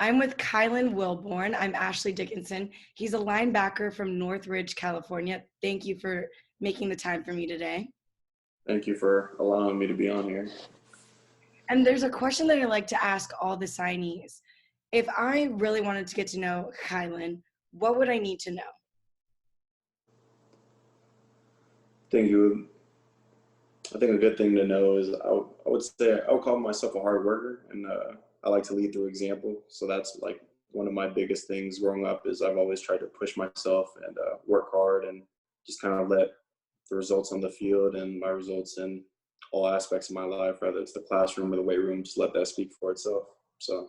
I'm with Kylan Wilborn. I'm Ashley Dickinson. He's a linebacker from Northridge, California. Thank you for making the time for me today. Thank you for allowing me to be on here. And there's a question that I like to ask all the signees. If I really wanted to get to know Kylan, what would I need to know? I think a good thing to know is I would say I would call myself a hard worker, and I like to lead through example. So that's like one of my biggest things growing up is I've always tried to push myself and work hard and just kind of let the results on the field and my results in all aspects of my life, whether it's the classroom or the weight room, just let that speak for itself. So.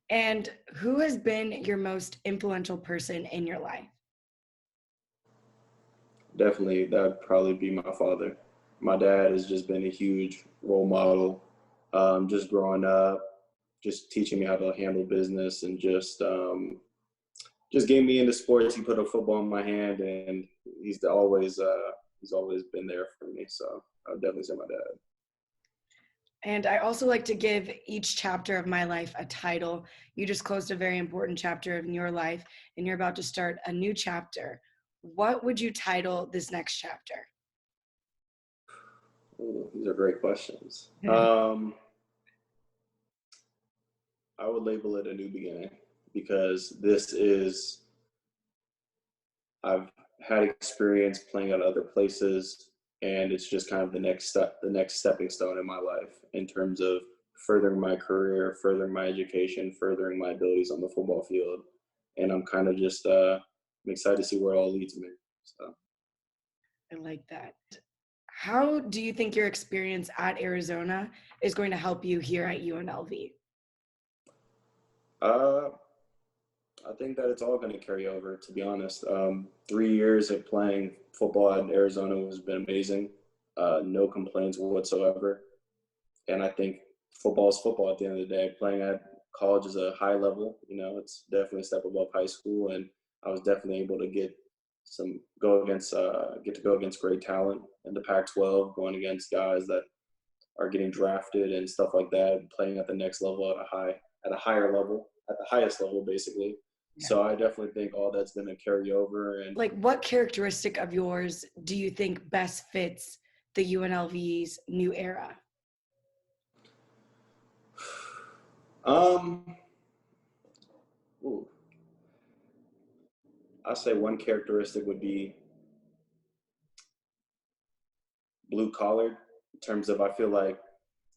And who has been your most influential person in your life? Definitely, that'd probably be my father. My dad has just been a huge role model, just growing up, just teaching me how to handle business, and just getting me into sports. He put a football in my hand, and he's always been there for me. So I would definitely say my dad. And I also like to give each chapter of my life a title. You just closed a very important chapter in your life, and you're about to start a new chapter. What would you title this next chapter? Ooh, these are great questions. I would label it a new beginning because I've had experience playing at other places, and it's just kind of the next stepping stone in my life in terms of furthering my career, furthering my education, furthering my abilities on the football field. And I'm kind of just I'm excited to see where it all leads me. So. I like that. How do you think your experience at Arizona is going to help you here at UNLV? I think that it's all going to carry over, to be honest. 3 years of playing football in Arizona has been amazing. No complaints whatsoever. And I think football is football at the end of the day. Playing at college is a high level. It's definitely a step above high school. And I was definitely able to get to go against great talent in the Pac-12, going against guys that are getting drafted and stuff like that, playing at the next level at a higher level, at the highest level, basically. Yeah. So I definitely think all that's going to carry over. And like, what characteristic of yours do you think best fits the UNLV's new era? I'll say one characteristic would be blue collar, in terms of I feel like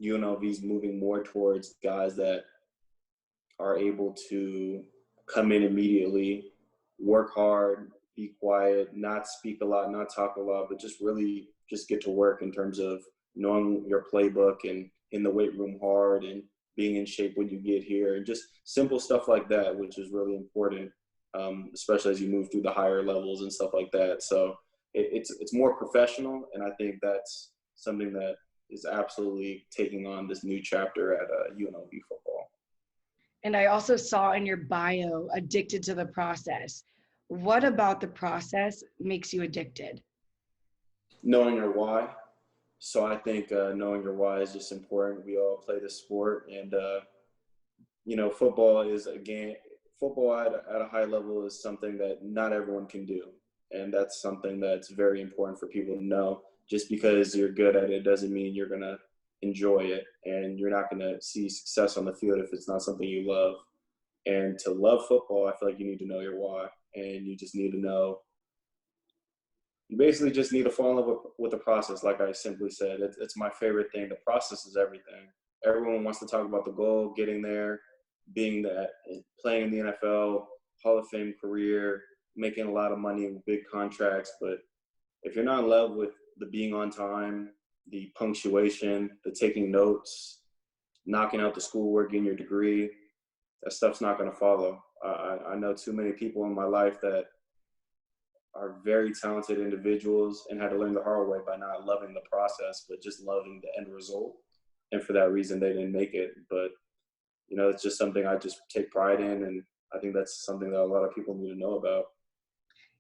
UNLV is moving more towards guys that are able to come in immediately, work hard, be quiet, not speak a lot, not talk a lot, but just really just get to work in terms of knowing your playbook and in the weight room hard and being in shape when you get here, and just simple stuff like that, which is really important, especially as you move through the higher levels and stuff like that. So it's more professional, and I think that's something that is absolutely taking on this new chapter at UNLV football. And I also saw in your bio, addicted to the process. What about the process makes you addicted? Knowing your why. So I think knowing your why is just important. We all play this sport, and football at a high level is something that not everyone can do, and that's something that's very important for people to know. Just because you're good at it doesn't mean you're gonna enjoy it, and you're not gonna see success on the field if it's not something you love. And to love football, I feel like you need to know your why, and you just need to know. You basically just need to fall in love with the process. Like I simply said, it's my favorite thing. The process is everything. Everyone wants to talk about the goal, getting there, being that, playing in the NFL, Hall of Fame career, making a lot of money with big contracts. But if you're not in love with the being on time, the punctuation, the taking notes, knocking out the schoolwork, getting your degree, that stuff's not going to follow. I know too many people in my life that are very talented individuals and had to learn the hard way by not loving the process, but just loving the end result. And for that reason, they didn't make it. But, it's just something I just take pride in. And I think that's something that a lot of people need to know about.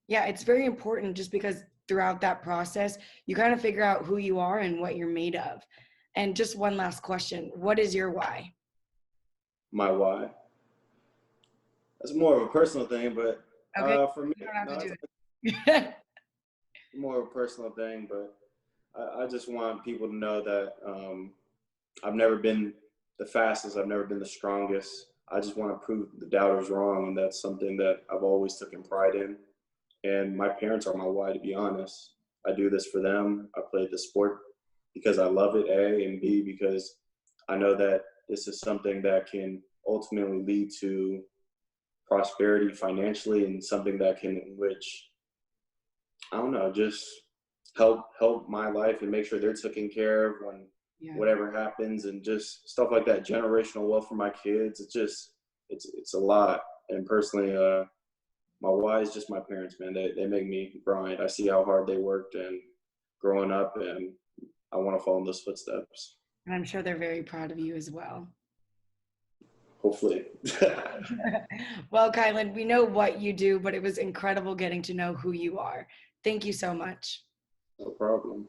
Yeah, it's very important, just because throughout that process, you kind of figure out who you are and what you're made of. And just one last question. What is your why? my why. That's more of a personal thing, but Okay, for me, you don't have no, to it's do it. more of a personal thing. But I just want people to know that I've never been the fastest. I've never been the strongest. I just want to prove the doubters wrong, and that's something that I've always taken pride in. And my parents are my why, to be honest. I do this for them. I play the sport because I love it, A, and B, because I know that this is something that can ultimately lead to prosperity financially, and something that can enrich, I don't know, just help my life and make sure they're taken care of when Yeah. whatever happens, and just stuff like that, generational wealth for my kids. It's just it's a lot. And personally, my why is just my parents, man. They make me grind. I see how hard they worked and growing up, and I want to follow in those footsteps. And I'm sure they're very proud of you as well. Hopefully. Well, Kylan, we know what you do, but it was incredible getting to know who you are. Thank you so much. No problem.